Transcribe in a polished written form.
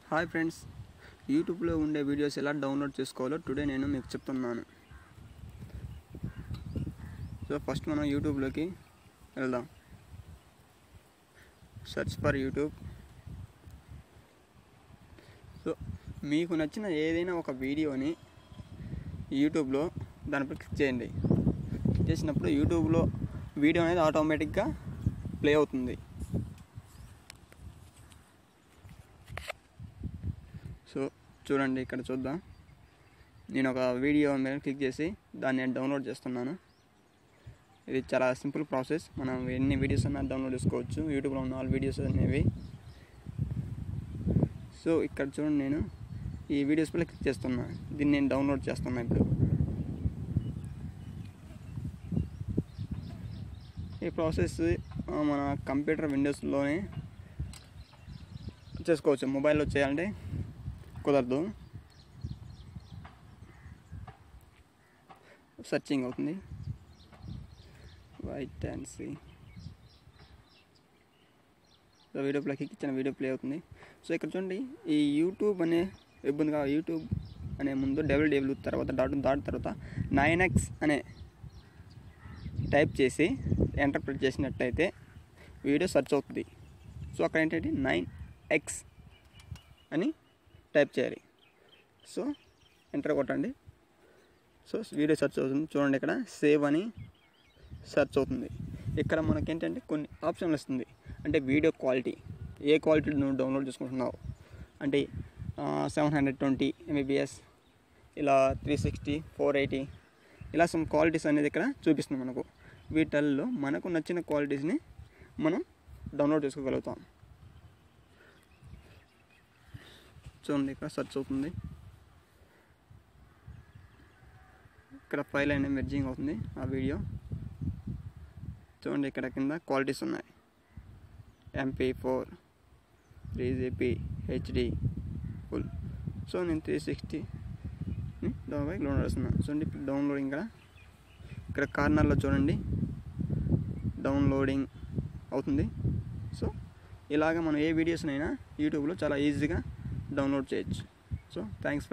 Hi friends, యూట్యూబ్లో ఉండే videos ఎలా డౌన్లోడ్ చేసుకోవాలో టుడే నేను మీకు చెప్తున్నాను. సో ఫస్ట్ మనం యూట్యూబ్లోకి వెళ్దాం. Search for YouTube. సో మీకు నచ్చిన ఏదైనా ఒక వీడియోని యూట్యూబ్లో దానిపై క్లిక్ చేయండి. క్లిక్ చేసినప్పుడు యూట్యూబ్లో వీడియో అనేది ఆటోమేటిక్గా ప్లే అవుతుంది. సో చూడండి, ఇక్కడ చూద్దాం. నేను ఒక వీడియో మీద క్లిక్ చేసి దాన్ని నేను డౌన్లోడ్ చేస్తున్నాను. ఇది చాలా సింపుల్ ప్రాసెస్. మనం ఎన్ని వీడియోస్ అన్నా డౌన్లోడ్ చేసుకోవచ్చు. యూట్యూబ్లో ఉన్న ఆల్ వీడియోస్ అనేవి. సో ఇక్కడ చూడండి, నేను ఈ వీడియోస్ పై క్లిక్ చేస్తున్నా. దీన్ని నేను డౌన్లోడ్ చేస్తున్నా. ఇప్పుడు ఈ ప్రాసెస్ మన కంప్యూటర్ విండోస్లోనే చేసుకోవచ్చు. మొబైల్లో చేయాలంటే కుదరదు. సర్చింగ్ అవుతుంది. Wait and see video play click ఇచ్చిన వీడియో ప్లే అవుతుంది. సో ఇక్కడ చూడండి, ఈ యూట్యూబ్ అనే ఇబ్బందిగా యూట్యూబ్ అనే ముందు www తర్వాత తర్వాత 9x అనే టైప్ చేసి ఎంటర్ ప్రెస్ చేసినట్టయితే వీడియో సెర్చ్ అవుతుంది. సో అక్కడ ఏంటంటే 9x అని టైప్ చేయాలి. సో ఎంటర్ కొట్టండి. సో వీడియో సెర్చ్ అవుతుంది. చూడండి, ఇక్కడ సేవ్ అని సెర్చ్ అవుతుంది. ఇక్కడ మనకేంటంటే కొన్ని ఆప్షన్లు వస్తుంది. అంటే వీడియో క్వాలిటీ, ఏ క్వాలిటీ నువ్వు డౌన్లోడ్ చేసుకుంటున్నావు అంటే 720 MBPS, ఇలా 360, 480, ఇలా సమ్ క్వాలిటీస్ అనేది ఇక్కడ చూపిస్తుంది మనకు. వీటిల్లో మనకు నచ్చిన క్వాలిటీస్ని మనం డౌన్లోడ్ చేసుకోగలుగుతాం. చూడండి, ఇక్కడ సెర్చ్ అవుతుంది. ఇక్కడ ఫైల్ అయినా మెర్జింగ్ అవుతుంది ఆ వీడియో. చూడండి, ఇక్కడ కింద క్వాలిటీస్ ఉన్నాయి. MP4, 3GP, HD, full. So నేను 360ని డౌన్లోడ్ చేస్తున్నాను. చూడండి, ఇప్పుడు డౌన్లోడింగ్ ఇక్కడ కార్నర్లో చూడండి, డౌన్లోడింగ్ అవుతుంది. సో ఇలాగ మనం ఏ వీడియోస్నైనా యూట్యూబ్లో చాలా ఈజీగా డౌన్లోడ్ చేయొచ్చు. So thanks for